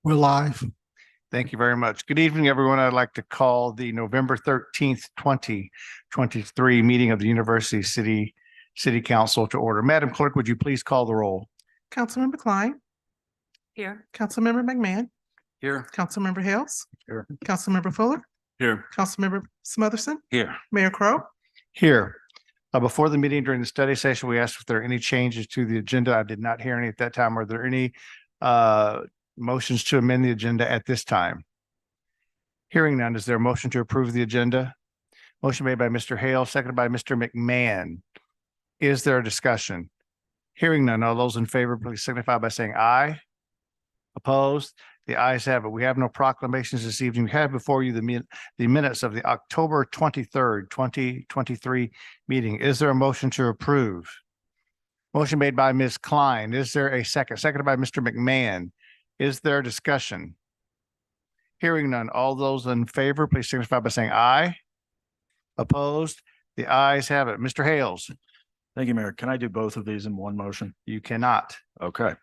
We're live. Thank you very much. Good evening, everyone. I'd like to call the November 13th, 2023 meeting of the University City Council to order. Madam Clerk, would you please call the roll? Councilmember Klein. Here. Councilmember McMahon. Here. Councilmember Hales. Here. Councilmember Fuller. Here. Councilmember Smotherson. Here. Mayor Crowe. Here. Before the meeting during the study session, we asked if there are any changes to the agenda. I did not hear any at that time. Are there any motions to amend the agenda at this time? Hearing none, is there a motion to approve the agenda? Motion made by Mr. Hale, seconded by Mr. McMahon. Is there a discussion? Hearing none, all those in favor, please signify by saying aye. Opposed? The ayes have it. We have no proclamations this evening. We have before you the minutes of the October 23rd, 2023 meeting. Is there a motion to approve? Motion made by Ms. Klein. Is there a second? Seconded by Mr. McMahon. Is there discussion? Hearing none, all those in favor, please signify by saying aye. Opposed? The ayes have it. Mr. Hales. Thank you, Mayor. Can I do both of these in one motion? You cannot. Okay.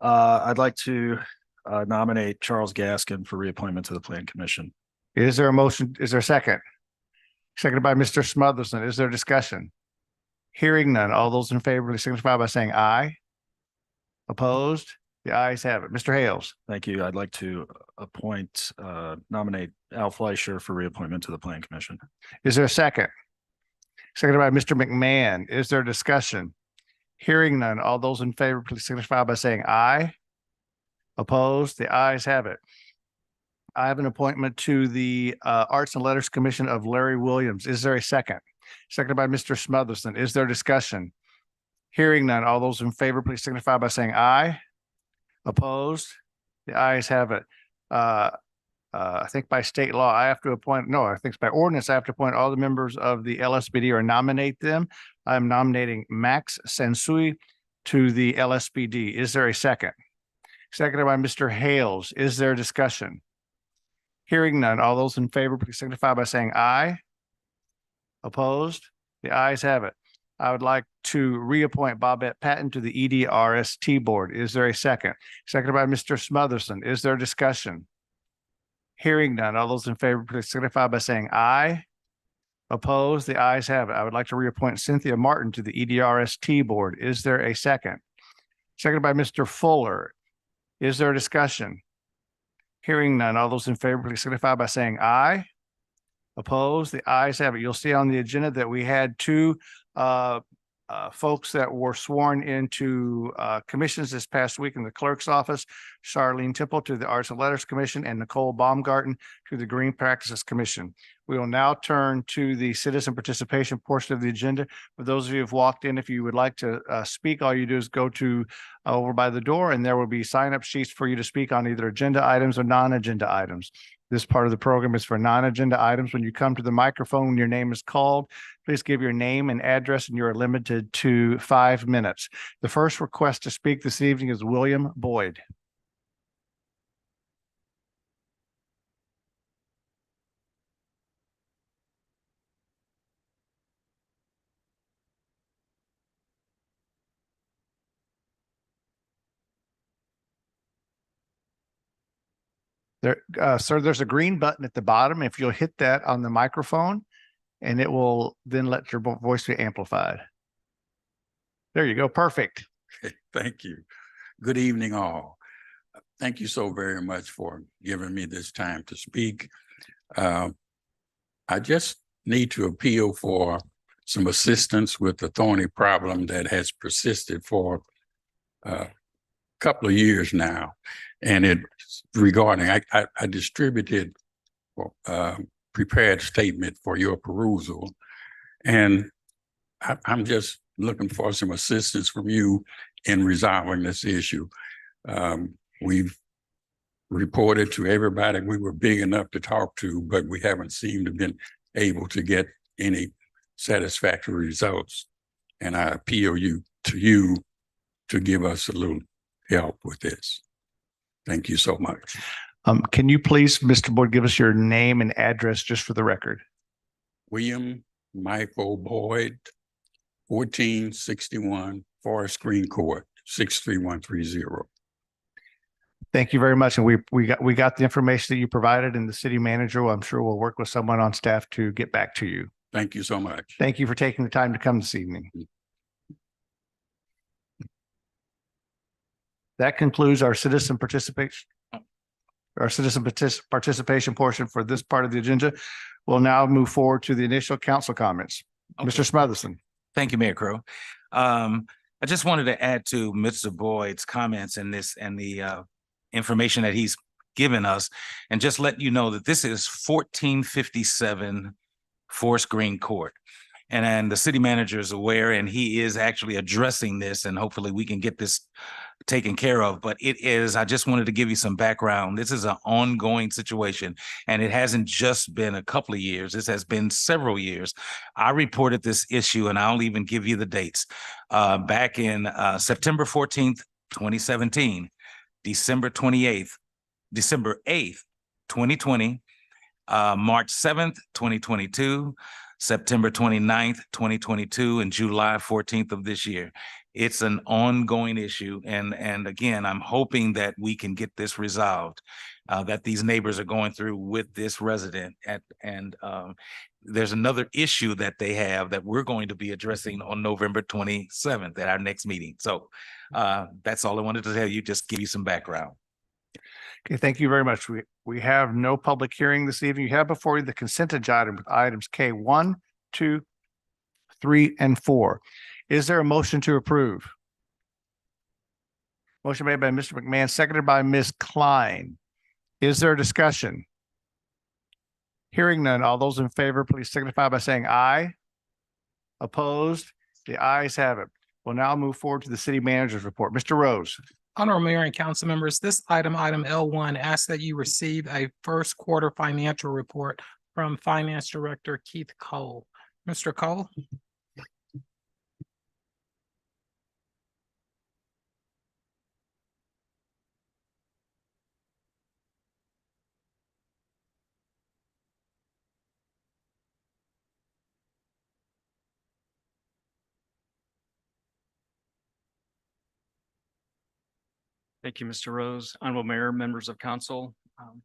I'd like to nominate Charles Gaskin for reappointment to the Plan Commission. Is there a motion? Is there a second? Seconded by Mr. Smotherson. Is there discussion? Hearing none, all those in favor, please signify by saying aye. Opposed? The ayes have it. Mr. Hales. Thank you. I'd like to nominate Al Fleischer for reappointment to the Plan Commission. Is there a second? Seconded by Mr. McMahon. Is there discussion? Hearing none, all those in favor, please signify by saying aye. Opposed? The ayes have it. I have an appointment to the Arts and Letters Commission of Larry Williams. Is there a second? Seconded by Mr. Smotherson. Is there discussion? Hearing none, all those in favor, please signify by saying aye. Opposed? The ayes have it. I think by state law, I have to appoint, no, I think it's by ordinance, I have to appoint all the members of the LSPD or nominate them. I'm nominating Max Sansui to the LSPD. Is there a second? Seconded by Mr. Hales. Is there discussion? Hearing none, all those in favor, please signify by saying aye. Opposed? The ayes have it. I would like to reappoint Bobette Patton to the EDRST board. Is there a second? Seconded by Mr. Smotherson. Is there discussion? Hearing none, all those in favor, please signify by saying aye. Opposed? The ayes have it. I would like to reappoint Cynthia Martin to the EDRST board. Is there a second? Seconded by Mr. Fuller. Is there a discussion? Hearing none, all those in favor, please signify by saying aye. Opposed? The ayes have it. You'll see on the agenda that we had two folks that were sworn into commissions this past week in the clerk's office, Charlene Temple to the Arts and Letters Commission and Nicole Baumgarten to the Green Practices Commission. We will now turn to the citizen participation portion of the agenda. For those of you who have walked in, if you would like to speak, all you do is go to over by the door and there will be sign-up sheets for you to speak on either agenda items or non-agenda items. This part of the program is for non-agenda items. When you come to the microphone, when your name is called, please give your name and address, and you are limited to 5 minutes. The first request to speak this evening is William Boyd. There, sir, there's a green button at the bottom. If you'll hit that on the microphone, and it will then let your voice be amplified. There you go. Perfect. Thank you. Good evening, all. Thank you so very much for giving me this time to speak. I just need to appeal for some assistance with the thorny problem that has persisted for a couple of years now. And it's regarding, I distributed prepared statement for your perusal. And I'm just looking for some assistance from you in resolving this issue. We've reported to everybody we were big enough to talk to, but we haven't seemed to have been able to get any satisfactory results. And I appeal to you to give us a little help with this. Thank you so much. Can you please, Mr. Boyd, give us your name and address just for the record? William Michael Boyd, 1461 Forest Green Court, 63130. Thank you very much. And we got the information that you provided, and the city manager, I'm sure, will work with someone on staff to get back to you. Thank you so much. Thank you for taking the time to come this evening. That concludes our citizen participation portion for this part of the agenda. We'll now move forward to the initial council comments. Okay. Mr. Smotherson. Thank you, Mayor Crowe. I just wanted to add to Mr. Boyd's comments and the information that he's given us, and just let you know that this is 1457 Forest Green Court. And the city manager is aware, and he is actually addressing this, and hopefully we can get this taken care of. But I just wanted to give you some background. This is an ongoing situation, and it hasn't just been a couple of years. This has been several years. I reported this issue, and I'll even give you the dates. Back in September 14th, 2017, December 8th, 2020, March 7th, 2022, September 29th, 2022, and July 14th of this year. It's an ongoing issue. And again, I'm hoping that we can get this resolved, that these neighbors are going through with this resident. There's another issue that they have that we're going to be addressing on November 27th at our next meeting. So that's all I wanted to tell you, just give you some background. Okay, thank you very much. We have no public hearing this evening. You have before you the consent agenda with items K1, 2, 3, and 4. Is there a motion to approve? Motion made by Mr. McMahon, seconded by Ms. Klein. Is there a discussion? Hearing none, all those in favor, please signify by saying aye. Opposed? The ayes have it. We'll now move forward to the city manager's report. Mr. Rose. Honorable Mayor and council members, this item L1, asks that you receive a first quarter financial report from Finance Director Keith Cole. Mr. Cole? Thank you, Mr. Rose. Honorable Mayor, members of council. I'll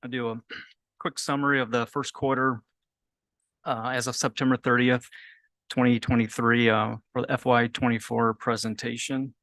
do a quick summary of the first quarter as of September 30th, 2023 for the FY24 presentation.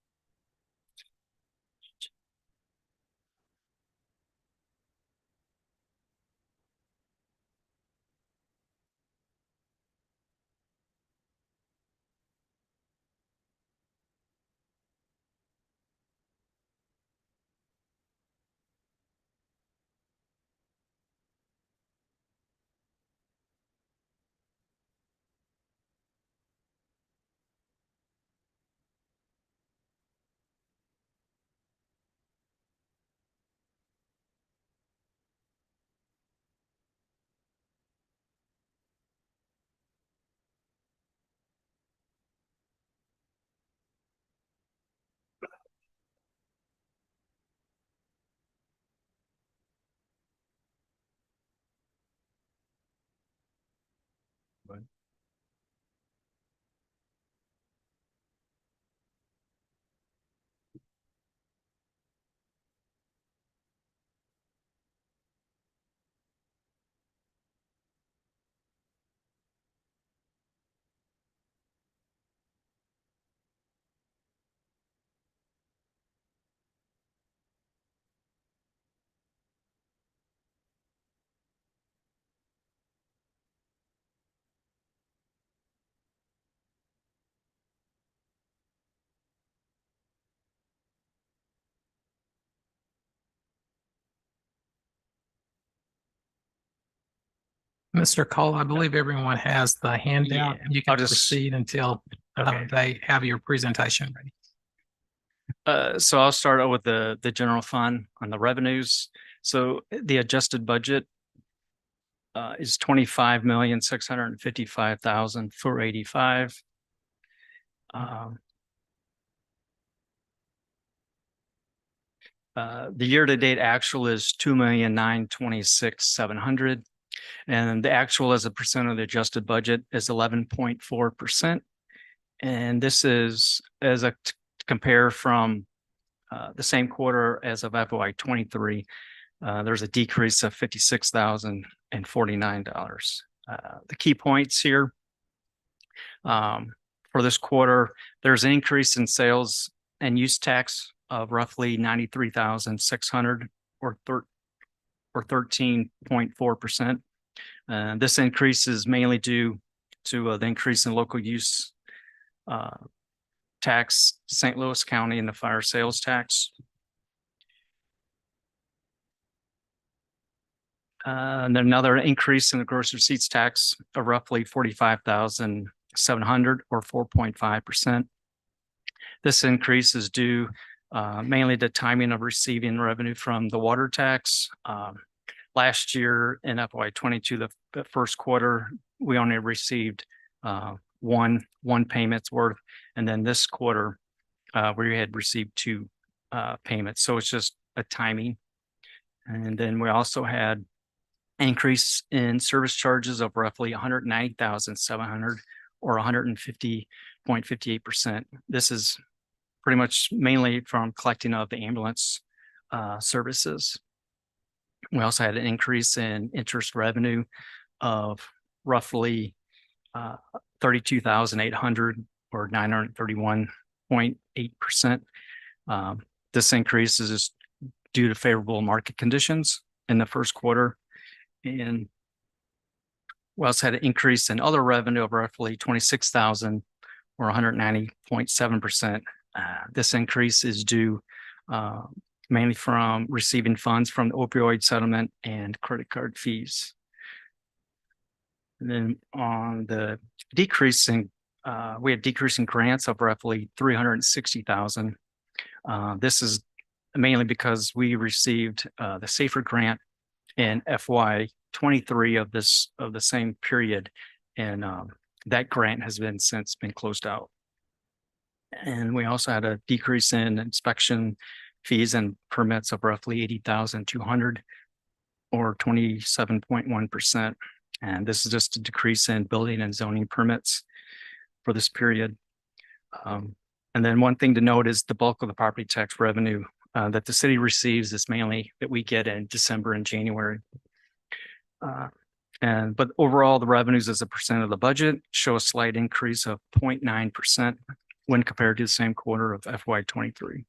Mr. Cole, I believe everyone has the handout. Yeah, You can I'll just- proceed until Okay. they have your presentation ready. So I'll start out with the general fund on the revenues. So the adjusted budget is 25,655,485. The year-to-date actual is 2,926,700. And the actual as a percent of the adjusted budget is 11.4%. And this is as a compare from the same quarter as of FY 23, there's a decrease of $56,049. The key points here for this quarter, there's an increase in sales and use tax of roughly 93,600 or 13.4%. This increase is mainly due to the increase in local use tax, St. Louis County, and the fire sales tax. And then another increase in the gross receipts tax of roughly 45,700 or 4.5%. This increase is due mainly to timing of receiving revenue from the water tax. Last year in FY 22, the first quarter, we only received one payment's worth. And then this quarter, we had received two payments. So it's just a timing. And then we also had increase in service charges of roughly 190,700 or 150.58%. This is pretty much mainly from collecting of the ambulance services. We also had an increase in interest revenue of roughly 32,800 or 931.8%. This increase is due to favorable market conditions in the first quarter. And we also had an increase in other revenue of roughly 26,000 or 190.7%. This increase is due mainly from receiving funds from the opioid settlement and credit card fees. And then on the decreasing, we had decreasing grants of roughly 360,000. This is mainly because we received the SAFER grant in FY 23 of the same period, and that grant has since been closed out. And we also had a decrease in inspection fees and permits of roughly 80,200 or 27.1%. And this is just a decrease in building and zoning permits for this period. And then one thing to note is the bulk of the property tax revenue that the city receives is mainly that we get in December and January. But overall, the revenues as a percent of the budget show a slight increase of 0.9% when compared to the same quarter of FY 23.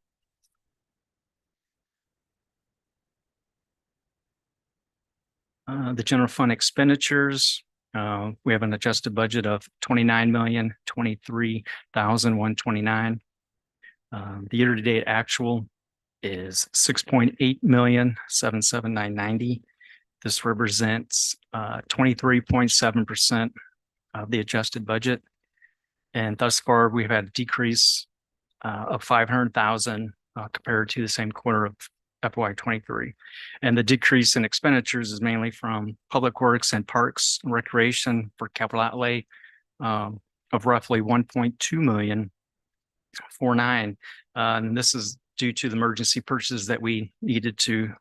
The general fund expenditures, we have an adjusted budget of $29,023,129. The year-to-date actual is $6.8,779,990. This represents 23.7% of the adjusted budget. And thus far, we've had a decrease of 500,000 compared to the same quarter of FY 23. And the decrease in expenditures is mainly from public works and parks and recreation for capital outlay of roughly 1.249 million. And this is due to the emergency purchases that we needed to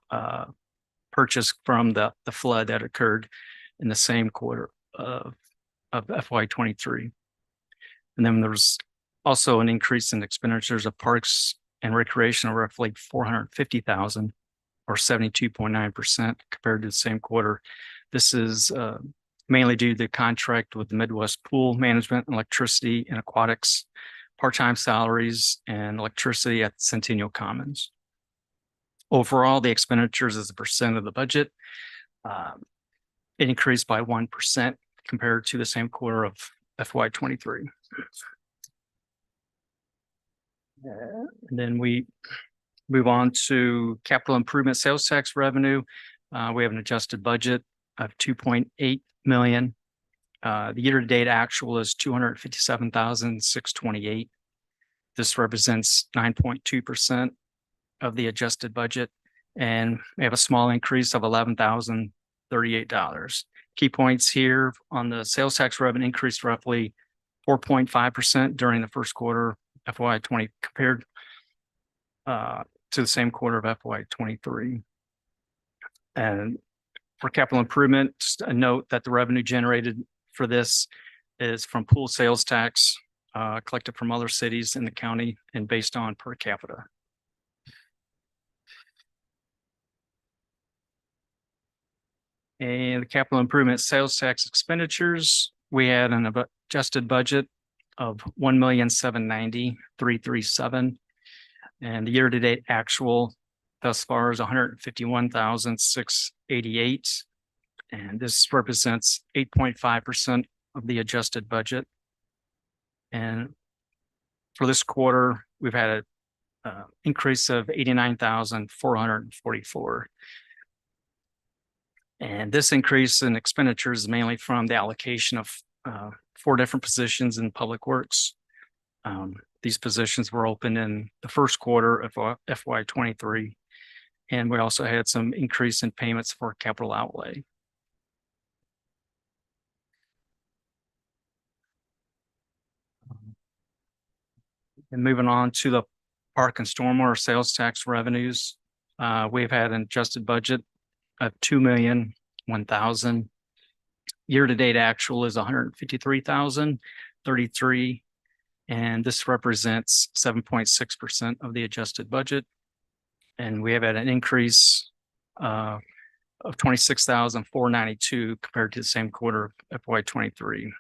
purchase from the flood that occurred in the same quarter of FY 23. And then there's also an increase in expenditures of parks and recreation of roughly 450,000 or 72.9% compared to the same quarter. This is mainly due to the contract with the Midwest Pool Management, Electricity and Aquatics, part-time salaries and electricity at Centennial Commons. Overall, the expenditures as a percent of the budget, it increased by 1% compared to the same quarter of FY 23. And then we move on to capital improvement sales tax revenue. We have an adjusted budget of 2.8 million. The year-to-date actual is 257,628. This represents 9.2% of the adjusted budget, and we have a small increase of $11,038. Key points here on the sales tax revenue increased roughly 4.5% during the first quarter FY 20 compared to the same quarter of FY 23. And for capital improvement, just a note that the revenue generated for this is from pool sales tax collected from other cities in the county and based on per capita. And the capital improvement sales tax expenditures, we had an adjusted budget of 1,790,337. And the year-to-date actual thus far is 151,688. And this represents 8.5% of the adjusted budget. And for this quarter, we've had a increase of 89,444. And this increase in expenditures is mainly from the allocation of 4 different positions in Public Works. These positions were opened in the first quarter of FY 23. And we also had some increase in payments for capital outlay. And moving on to the park and stormwater sales tax revenues, we've had an adjusted budget of 2,001,000. Year-to-date actual is 153,033, and this represents 7.6% of the adjusted budget. And we have had an increase of 26,492 compared to the same quarter of FY 23.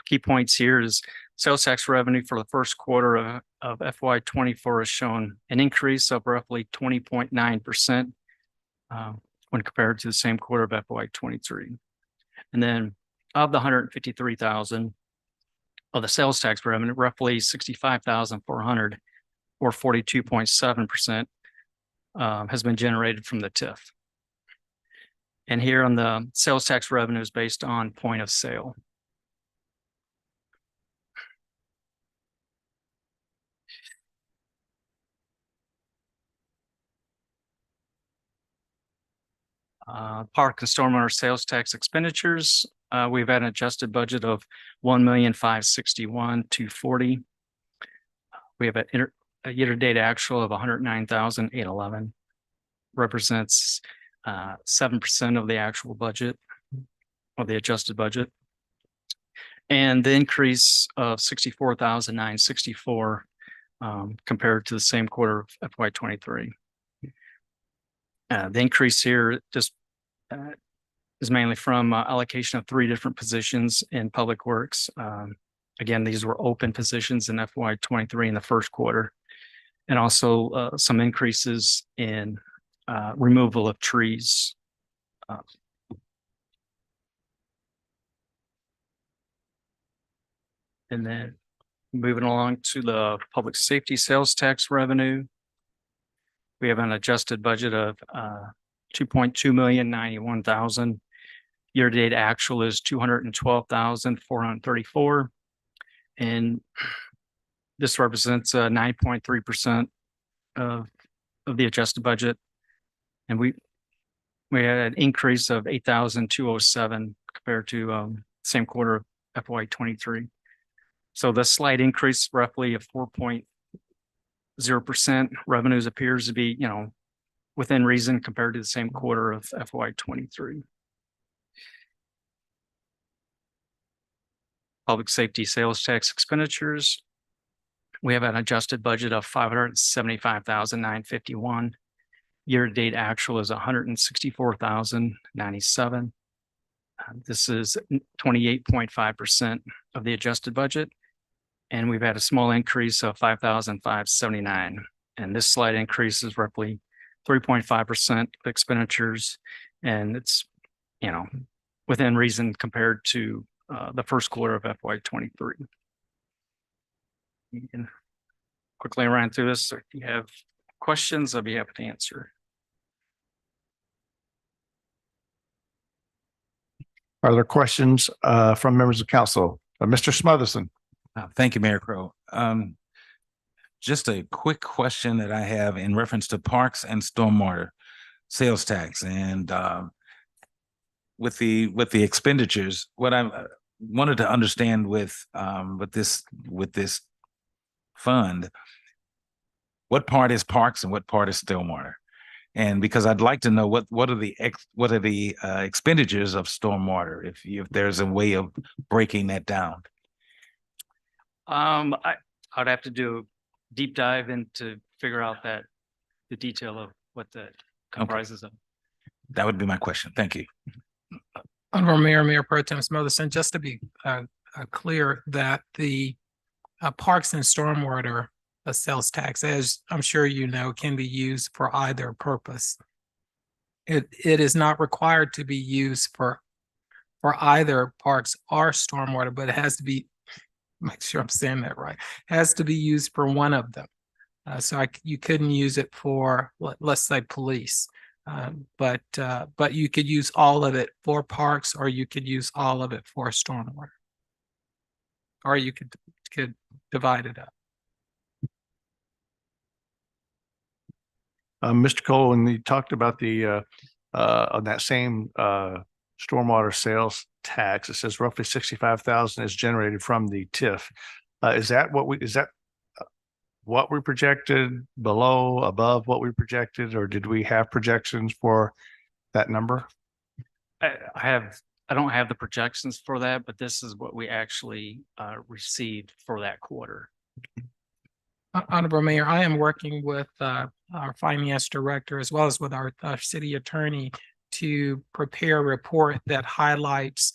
Key points here is sales tax revenue for the first quarter of FY 24 has shown an increase of roughly 20.9% when compared to the same quarter of FY 23. And then of the 153,000 of the sales tax revenue, roughly 65,400 or 42.7% has been generated from the TIF. And here on the sales tax revenue is based on point of sale. Park and stormwater sales tax expenditures, we've had an adjusted budget of 1,561,240. We have a year-to-date actual of 109,811, represents 7% of the actual budget of the adjusted budget. And the increase of 64,964 compared to the same quarter of FY 23. The increase here just is mainly from allocation of 3 different positions in Public Works. Again, these were open positions in FY 23 in the first quarter, and also some increases in removal of trees. And then moving along to the public safety sales tax revenue. We have an adjusted budget of 2,291,000. Year-to-date actual is 212,434. And this represents 9.3% of the adjusted budget. And we had an increase of 8,207 compared to same quarter of FY 23. So the slight increase roughly of 4.0% revenues appears to be, within reason compared to the same quarter of FY 23. Public safety sales tax expenditures. We have an adjusted budget of 575,951. Year-to-date actual is 164,097. This is 28.5% of the adjusted budget. And we've had a small increase of 5,579. And this slight increase is roughly 3.5% expenditures. And it's, within reason compared to the first quarter of FY 23. You can quickly run through this. If you have questions, I'll be happy to answer. Are there questions from members of council? Mr. Smotherson. Thank you, Mayor Crowe. Just a quick question that I have in reference to parks and stormwater sales tax, and with the expenditures, what I wanted to understand with this fund, what part is parks and what part is stormwater? And because I'd like to know what are the expenditures of stormwater, if there's a way of breaking that down. I'd have to do a deep dive into figure out the detail of what that comprises of. That would be my question. Thank you. Honorable Mayor, Mayor Pro Tem Smotherson, just to be clear that the Parks and Stormwater sales tax, as I'm sure you know, can be used for either purpose. It is not required to be used for either parks or stormwater, but it has to be, make sure I'm saying that right, has to be used for one of them. So you couldn't use it for, let's say, police. But you could use all of it for parks, or you could use all of it for stormwater. Or you could divide it up. Mr. Cole, when you talked about the on that same stormwater sales tax, it says roughly 65,000 is generated from the TIF. Is that what we projected, below, above what we projected, or did we have projections for that number? I don't have the projections for that, but this is what we actually received for that quarter. Honorable Mayor, I am working with our finance director as well as with our city attorney to prepare a report that highlights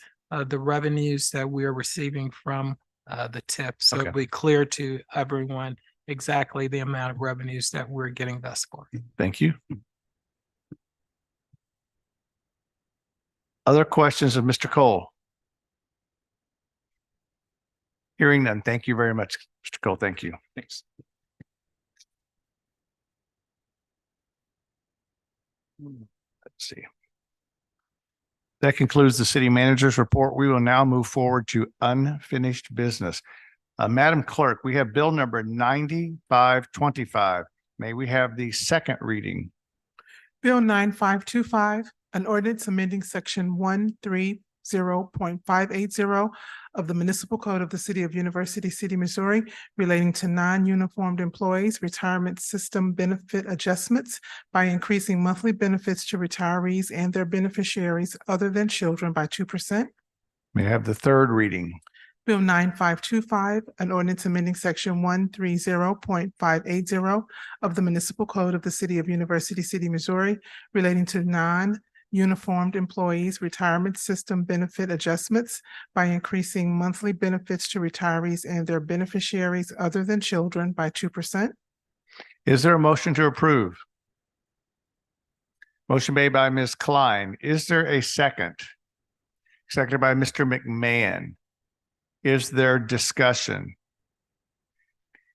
the revenues that we are receiving from the TIP. So Okay. it'll be clear to everyone exactly the amount of revenues that we're getting thus far. Thank you. Other questions of Mr. Cole? Hearing none. Thank you very much, Mr. Cole. Thank you. Thanks. Let's see. That concludes the city manager's report. We will now move forward to unfinished business. Madam Clerk, we have bill number 9525. May we have the second reading? Bill 9525, an ordinance amending section 130.580 of the Municipal Code of the City of University City, Missouri, relating to non-uniformed employees' retirement system benefit adjustments by increasing monthly benefits to retirees and their beneficiaries other than children by 2%. May I have the third reading? Bill 9525, an ordinance amending section 130.580 of the Municipal Code of the City of University City, Missouri, relating to non-uniformed employees' retirement system benefit adjustments by increasing monthly benefits to retirees and their beneficiaries other than children by 2%. Is there a motion to approve? Motion made by Ms. Klein. Is there a second? Seconded by Mr. McMahon. Is there discussion?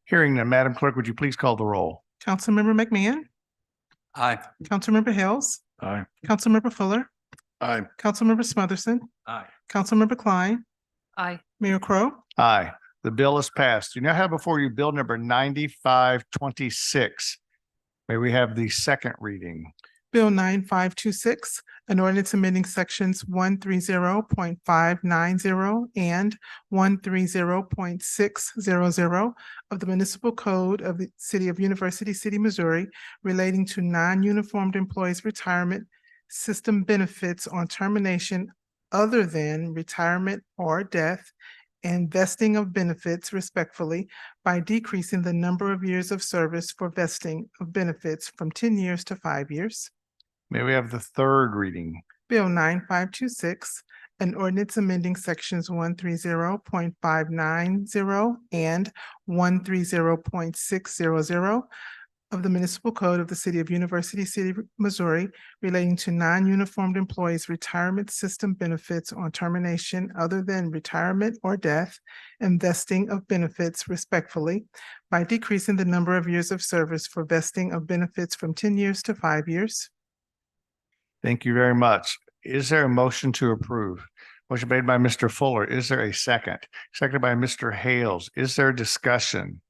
Hearing none, Madam Clerk, would you please call the roll? Councilmember McMahon, Aye. Councilmember Hales, Aye. Councilmember Fuller, Aye. Councilmember Smotherson, Aye. Councilmember Klein, Aye. Mayor Crowe. Aye. The bill is passed. You now have before you bill number 9526. May we have the second reading? Bill 9526, an ordinance amending sections 130.590 and 130.600 of the Municipal Code of the City of University City, Missouri, relating to non-uniformed employees' retirement system benefits on termination other than retirement or death, and vesting of benefits respectfully by decreasing the number of years of service for vesting of benefits from 10 years to 5 years. May we have the third reading? Bill 9526, an ordinance amending sections 130.590 and 130.600 of the Municipal Code of the City of University City, Missouri, relating to non-uniformed employees' retirement system benefits on termination other than retirement or death, and vesting of benefits respectfully by decreasing the number of years of service for vesting of benefits from 10 years to 5 years. Thank you very much. Is there a motion to approve? Motion made by Mr. Fuller. Is there a second? Seconded by Mr. Hales. Is there discussion?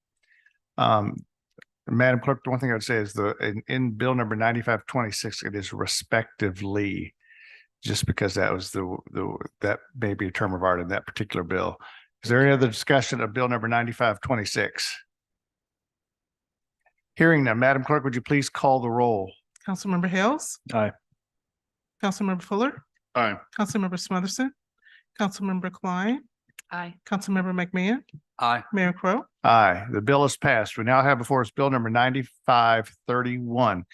Madam Clerk, the one thing I would say is in bill number 9526, it is respectively, just because that was that may be a term of art in that particular bill. Is there any other discussion of bill number 9526? Hearing none, Madam Clerk, would you please call the roll? Councilmember Hales, Aye. Councilmember Fuller, Aye. Councilmember Smotherson, Councilmember Klein, Aye. Councilmember McMahon, Aye. Mayor Crowe. Aye, the bill is passed. We now have before us bill number 9531.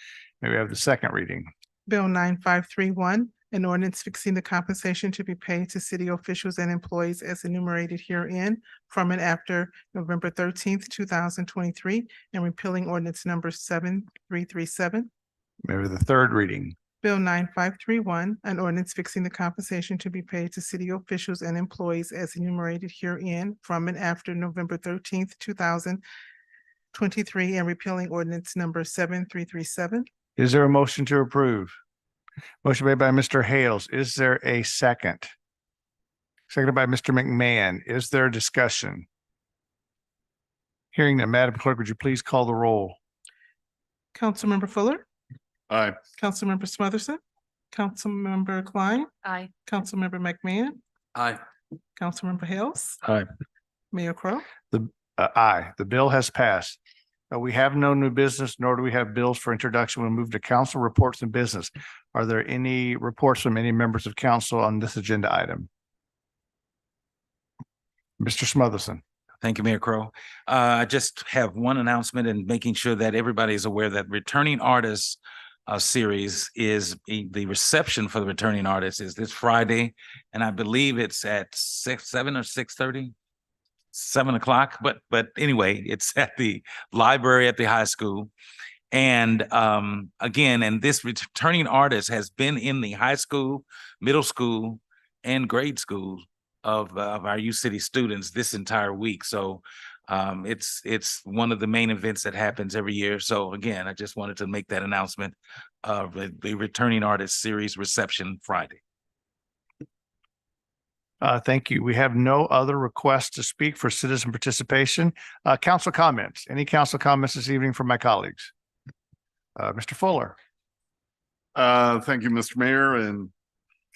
May we have the second reading? Bill 9531, an ordinance fixing the compensation to be paid to city officials and employees as enumerated herein from and after November 13th, 2023, and repealing ordinance number 7337. Maybe the third reading. Bill 9531, an ordinance fixing the compensation to be paid to city officials and employees as enumerated herein from and after November 13th, 2023, and repealing ordinance number 7337. Is there a motion to approve? Motion made by Mr. Hales. Is there a second? Seconded by Mr. McMahon. Is there discussion? Hearing that, Madam Clerk, would you please call the roll? Councilmember Fuller, Aye. Councilmember Smotherson, Councilmember Klein, Aye. Councilmember McMahon, Aye. Councilmember Hales, Aye. Mayor Crowe. Aye, the bill has passed. We have no new business, nor do we have bills for introduction. We'll move to council reports and business. Are there any reports from any members of council on this agenda item? Mr. Smotherson. Thank you, Mayor Crowe. I just have one announcement and making sure that everybody is aware that Returning Artists series is the reception for the returning artists is this Friday. And I believe it's at 7 or 6:30, 7 o'clock. But anyway, it's at the library at the high school. And again, and this returning artist has been in the high school, middle school, and grade school of our U City students this entire week. So it's one of the main events that happens every year. So again, I just wanted to make that announcement of the Returning Artist Series reception Friday. Thank you. We have no other requests to speak for citizen participation. Council comments. Any council comments this evening from my colleagues? Mr. Fuller. Thank you, Mr. Mayor and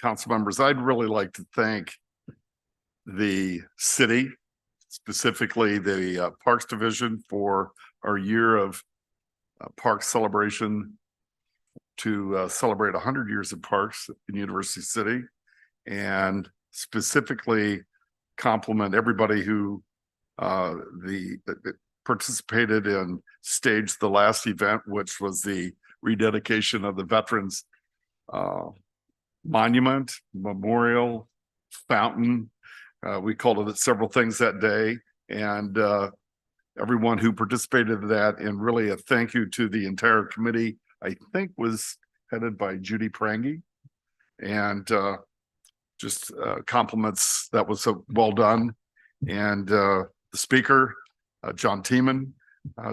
council members. I'd really like to thank the city, specifically the Parks Division, for our year of park celebration to celebrate 100 years of parks in University City, and specifically compliment everybody who participated and staged the last event, which was the rededication of the Veterans Monument, Memorial, Fountain. We called it several things that day, and everyone who participated in that, and really a thank you to the entire committee. I think was headed by Judy Prangy, and just compliments. That was so well done. And the speaker, John Tiemann,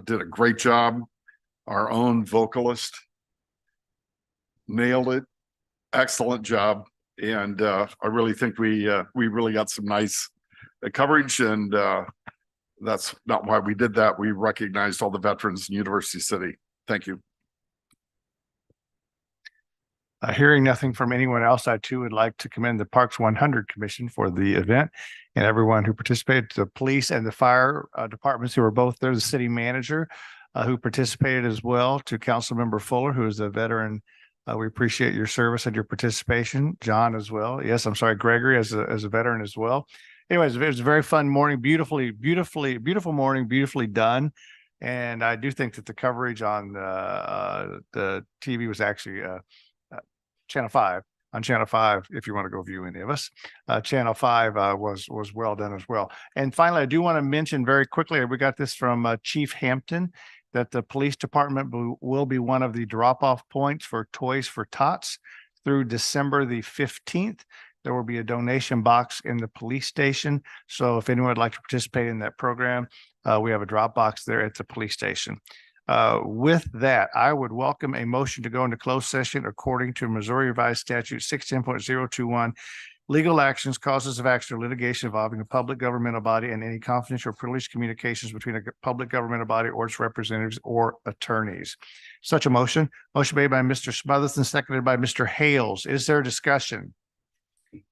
did a great job. Our own vocalist nailed it. Excellent job. And I really think we really got some nice coverage, and that's not why we did that. We recognized all the veterans in University City. Thank you. Hearing nothing from anyone else, I too would like to commend the Parks 100 Commission for the event and everyone who participated, the police and the fire departments who were both there, the city manager who participated as well, to Councilmember Fuller, who is a veteran. We appreciate your service and your participation. John as well. Yes, I'm sorry, Gregory as a veteran as well. Anyways, it was a very fun morning, beautiful morning, beautifully done. And I do think that the coverage on the TV was actually Channel 5, on Channel 5, if you want to go view any of us. Channel 5 was well done as well. And finally, I do want to mention very quickly, we got this from Chief Hampton, that the police department will be one of the drop-off points for Toys for Tots through December the 15th. There will be a donation box in the police station. So if anyone would like to participate in that program, we have a drop box there at the police station. With that, I would welcome a motion to go into closed session according to Missouri Revised Statute 610.021, legal actions, causes of action, or litigation involving a public governmental body and any confidential or privileged communications between a public governmental body or its representatives or attorneys. Such a motion made by Mr. Smotherson, seconded by Mr. Hales. Is there discussion?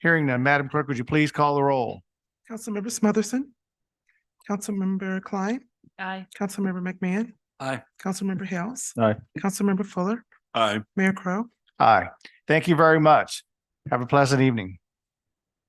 Hearing none, Madam Clerk, would you please call the roll? Councilmember Smotherson, Councilmember Klein, Aye. Councilmember McMahon, Aye. Councilmember Hales, Aye. Councilmember Fuller, Aye. Mayor Crowe. Aye. Thank you very much. Have a pleasant evening.